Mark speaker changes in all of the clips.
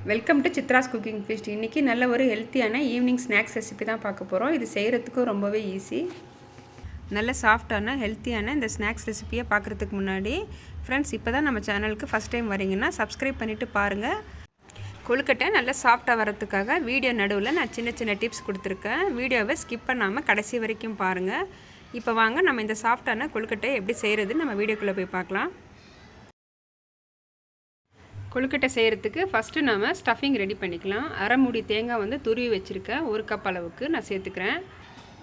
Speaker 1: Welcome to Chitra's cooking feast. இன்றைக்கி நல்ல ஒரு ஹெல்த்தியான ஈவினிங் ஸ்நாக்ஸ் ரெசிபி தான் பார்க்க போகிறோம். இது செய்கிறதுக்கும் ரொம்பவே ஈஸி. நல்ல சாஃப்டான ஹெல்த்தியான இந்த ஸ்நாக்ஸ் ரெசிபியை பார்க்குறதுக்கு முன்னாடி ஃப்ரெண்ட்ஸ், இப்போ தான் நம்ம சேனலுக்கு ஃபஸ்ட் டைம் வரீங்கன்னா சப்ஸ்கிரைப் பண்ணிவிட்டு பாருங்கள். கொழுக்கட்டை நல்லா சாஃப்டாக வரதுக்காக வீடியோ நடுவில் நான் சின்ன சின்ன டிப்ஸ் கொடுத்துருக்கேன். வீடியோவை ஸ்கிப் பண்ணாமல் கடைசி வரைக்கும் பாருங்கள். இப்போ வாங்க நம்ம இந்த சாஃப்டான கொழுக்கட்டை எப்படி செய்கிறதுன்னு நம்ம வீடியோக்குள்ளே போய் பார்க்கலாம். கொழுக்கட்டை செய்கிறதுக்கு ஃபஸ்ட்டு நம்ம ஸ்டஃபிங் ரெடி பண்ணிக்கலாம். அரை மூடி தேங்காய் துருவி வச்சுருக்கேன். 1 கப் அளவுக்கு நான் சேர்த்துக்கிறேன்.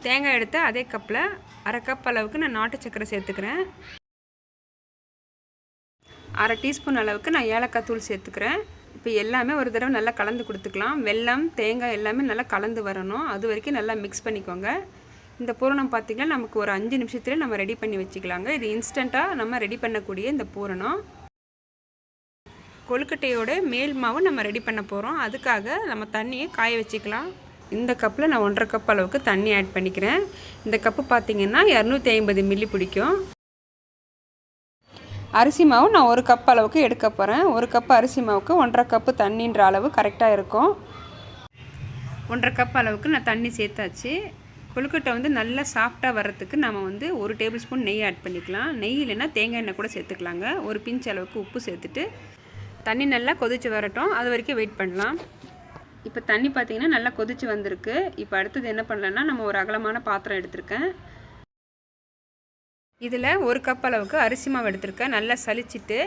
Speaker 1: தேங்காய் எடுத்து அதே கப்பில் அரை கப் அளவுக்கு நான் நாட்டு சக்கரை சேர்த்துக்கிறேன். அரை டீஸ்பூன் அளவுக்கு நான் ஏலக்காய் தூள் சேர்த்துக்கிறேன். இப்போ எல்லாமே ஒரு தடவை நல்லா கலந்து கொடுத்துக்கலாம். வெல்லம் தேங்காய் எல்லாமே நல்லா கலந்து வரணும். அது வரைக்கும் நல்லா மிக்ஸ் பண்ணிக்கோங்க. இந்த பூரணம் பார்த்திங்கன்னா நமக்கு ஒரு 5 நிமிஷத்துலேயே நம்ம ரெடி பண்ணி வச்சுக்கலாங்க. இது இன்ஸ்டண்ட்டாக நம்ம ரெடி பண்ணக்கூடிய இந்த பூரணம். கொழுக்கட்டையோட மேல் மாவு நம்ம ரெடி பண்ண போகிறோம். அதுக்காக நம்ம தண்ணியை காய வச்சுக்கலாம். இந்த கப்பில் நான் 1.5 கப் அளவுக்கு தண்ணி ஆட் பண்ணிக்கிறேன். இந்த கப்பு பார்த்திங்கன்னா 250 மில்லி பிடிக்கும். அரிசி மாவு நான் 1 கப் அளவுக்கு எடுக்க போகிறேன். 1 கப் அரிசி மாவுக்கு 1.5 கப்பு தண்ணின்ற அளவு கரெக்டாக இருக்கும். 1.5 கப் அளவுக்கு நான் தண்ணி சேர்த்தாச்சு. கொழுக்கட்டை நல்லா சாஃப்டாக வர்றதுக்கு நம்ம 1 டேபிள் ஸ்பூன் நெய் ஆட் பண்ணிக்கலாம். நெய் இல்லைன்னா தேங்காய் எண்ணெய் கூட சேர்த்துக்கலாங்க. ஒரு பிஞ்ச் அளவுக்கு உப்பு சேர்த்துட்டு தண்ணி நல்லா கொதித்து வரட்டும். அது வரைக்கும் வெயிட் பண்ணலாம். இப்போ தண்ணி பார்த்திங்கன்னா நல்லா கொதித்து வந்திருக்கு. இப்போ அடுத்தது என்ன பண்ணலான்னா, நம்ம ஒரு அகலமான பாத்திரம் எடுத்திருக்கேன். இதில் 1 கப் அளவுக்கு அரிசி மாவு எடுத்திருக்கேன். நல்லா சலிச்சிட்டு,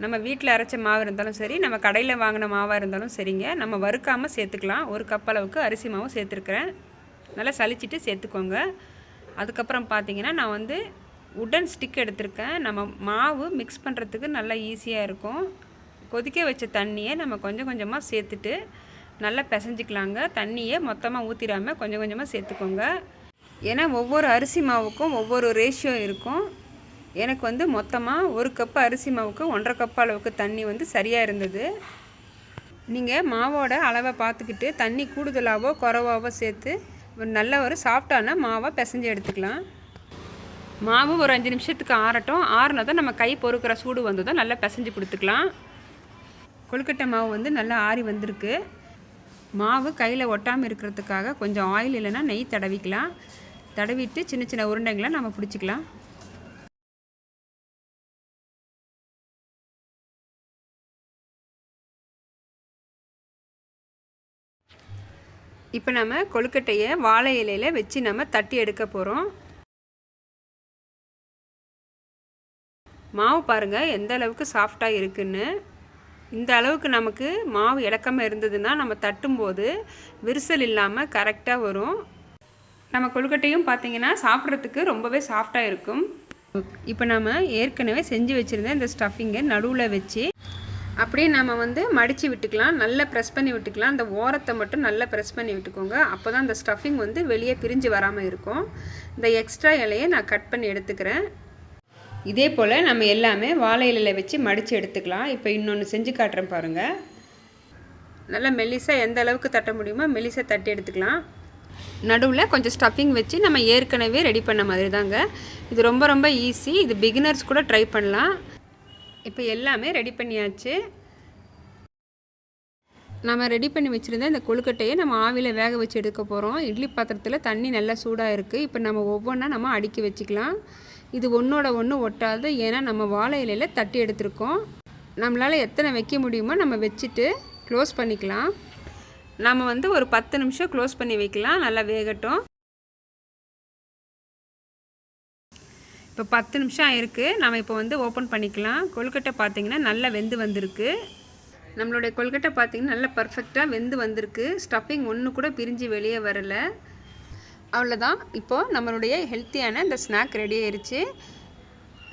Speaker 1: நம்ம வீட்டில் அரைச்ச மாவு இருந்தாலும் சரி, நம்ம கடையில் வாங்கின மாவாக இருந்தாலும் சரிங்க, நம்ம வறுக்காமல் சேர்த்துக்கலாம். 1 கப் அளவுக்கு அரிசி மாவு சேர்த்துருக்குறேன். நல்லா சலிச்சிட்டு சேர்த்துக்கோங்க. அதுக்கப்புறம் பார்த்திங்கன்னா நான் உட்டன் ஸ்டிக் எடுத்திருக்கேன். நம்ம மாவு மிக்ஸ் பண்ணுறதுக்கு நல்லா ஈஸியாக இருக்கும். கொதிக்க வச்ச தண்ணியை நம்ம கொஞ்சம் கொஞ்சமாக சேர்த்துட்டு நல்லா பிசைஞ்சிக்கலாங்க. தண்ணியை மொத்தமாக ஊற்றிடாமல் கொஞ்சம் கொஞ்சமாக சேர்த்துக்கோங்க. ஏன்னா ஒவ்வொரு அரிசி மாவுக்கும் ஒவ்வொரு ரேஷியோ இருக்கும். எனக்கு மொத்தமாக 1 கப்பு அரிசி மாவுக்கு 1.5 கப் அளவுக்கு தண்ணி சரியாக இருந்தது. நீங்கள் மாவோட அளவை பார்த்துக்கிட்டு தண்ணி கூடுதலாகவோ குறைவாவோ சேர்த்து நல்ல ஒரு சாஃப்டான மாவை பிசைஞ்சு எடுத்துக்கலாம். மாவு ஒரு 5 நிமிஷத்துக்கு ஆறட்டும். ஆறுனதும் நம்ம கை பொறுக்கிற சூடு வந்ததும் நல்லா பிசைஞ்சு கொடுத்துக்கலாம். கொழுக்கட்டை மாவு நல்லா ஆறி வந்திருக்கு. மாவு கையில் ஒட்டாமல் இருக்கிறதுக்காக கொஞ்சம் ஆயில் இல்லைன்னா நெய் தடவிக்கலாம். தடவிட்டு சின்ன சின்ன உருண்டைங்களை நம்ம பிடிச்சிக்கலாம். இப்போ நம்ம கொழுக்கட்டையை வாழை இலையில் வச்சு நம்ம தட்டி எடுக்க போகிறோம். மாவு பாருங்கள் எந்த அளவுக்கு சாஃப்டாக இருக்குன்னு. இந்த அளவுக்கு நமக்கு மாவு இலக்கமாக இருந்ததுன்னா நம்ம தட்டும்போது விரிசல் இல்லாமல் கரெக்டாக வரும். நம்ம கொழுக்கட்டையும் பார்த்திங்கன்னா சாப்பிட்றதுக்கு ரொம்பவே சாஃப்டாக இருக்கும். இப்போ நம்ம ஏற்கனவே செஞ்சு வச்சுருந்த இந்த ஸ்டஃபிங்கை நடுவில் வச்சு அப்படியே நம்ம மடித்து விட்டுக்கலாம். நல்லா ப்ரெஸ் பண்ணி விட்டுக்கலாம். அந்த ஓரத்தை மட்டும் நல்லா ப்ரெஸ் பண்ணி விட்டுக்கோங்க. அப்போ தான் அந்த ஸ்டஃபிங் வெளியே பிரிஞ்சு வராமல் இருக்கும். இந்த எக்ஸ்ட்ரா இலையை நான் கட் பண்ணி எடுத்துக்கிறேன். இதே போல் நம்ம எல்லாமே வாழை இலையில் வச்சு மடித்து எடுத்துக்கலாம். இப்போ இன்னொன்று செஞ்சு காட்டுறேன் பாருங்கள். நல்லா மெல்லிசாக எந்த அளவுக்கு தட்ட முடியுமோ மெல்லிசாக தட்டி எடுத்துக்கலாம். நடுவில் கொஞ்சம் ஸ்டஃபிங் வச்சு நம்ம ஏற்கனவே ரெடி பண்ண மாதிரி தாங்க. இது ரொம்ப ரொம்ப ஈஸி. இது பிகினர்ஸ் கூட ட்ரை பண்ணலாம். இப்போ எல்லாமே ரெடி பண்ணியாச்சு. நம்ம ரெடி பண்ணி வச்சுருந்த இந்த கொழுக்கட்டையை நம்ம ஆவியில் வேக வச்சு எடுக்க போகிறோம். இட்லி பாத்திரத்தில் தண்ணி நல்லா சூடாக இருக்குது. இப்போ நம்ம ஒவ்வொன்றா நம்ம அடுக்கி வச்சுக்கலாம். இது ஒன்றோட ஒன்று ஒட்டாது. ஏன்னா நம்ம வாழை இலையில் தட்டி எடுத்துருக்கோம். நம்மளால் எத்தனை வைக்க முடியுமோ நம்ம வச்சுட்டு க்ளோஸ் பண்ணிக்கலாம். நம்ம ஒரு 10 நிமிஷம் க்ளோஸ் பண்ணி வைக்கலாம். நல்லா வேகட்டும். இப்போ 10 நிமிஷம் ஆயிருக்கு. நம்ம இப்போ ஓப்பன் பண்ணிக்கலாம். கொழுக்கட்டை பார்த்திங்கன்னா நல்லா வெந்து வந்திருக்கு. நம்மளுடைய கொழுக்கட்டை பார்த்திங்கன்னா நல்லா பர்ஃபெக்டாக வெந்து வந்திருக்கு. ஸ்டஃபிங் ஒன்று கூட பிரிஞ்சு வெளியே வரலை. அவ்வளோதான். இப்போது நம்மளுடைய ஹெல்த்தியான இந்த ஸ்நாக் ரெடி ஆயிடுச்சு.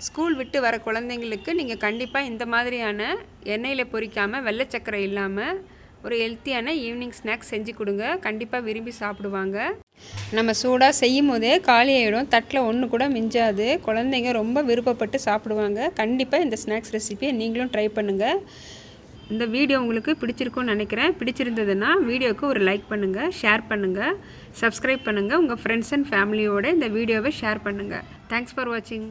Speaker 1: ஸ்கூல் விட்டு வர குழந்தைங்களுக்கு நீங்கள் கண்டிப்பாக இந்த மாதிரியான எண்ணெயில் பொரிக்காமல் வெள்ளை சக்கரை இல்லாமல் ஒரு ஹெல்த்தியான ஈவினிங் ஸ்நாக்ஸ் செஞ்சு கொடுங்க. கண்டிப்பாக விரும்பி சாப்பிடுவாங்க. நம்ம சூடாக செய்யும் போதே காலி ஆகிடும். தட்டில் ஒன்று கூட மிஞ்சாது. குழந்தைங்க ரொம்ப விருப்பப்பட்டு சாப்பிடுவாங்க. கண்டிப்பாக இந்த ஸ்நாக்ஸ் ரெசிபியை நீங்களும் ட்ரை பண்ணுங்கள். இந்த வீடியோ உங்களுக்கு பிடிச்சிருக்கும்னு நினைக்கிறேன். பிடிச்சிருந்ததுன்னா வீடியோவுக்கு ஒரு லைக் பண்ணுங்கள், ஷேர் பண்ணுங்கள், சப்ஸ்கிரைப் பண்ணுங்கள். உங்கள் ஃப்ரெண்ட்ஸ் அண்ட் ஃபேமிலியோடு இந்த வீடியோவை ஷேர் பண்ணுங்கள். தேங்க்ஸ் ஃபார் வாட்சிங்.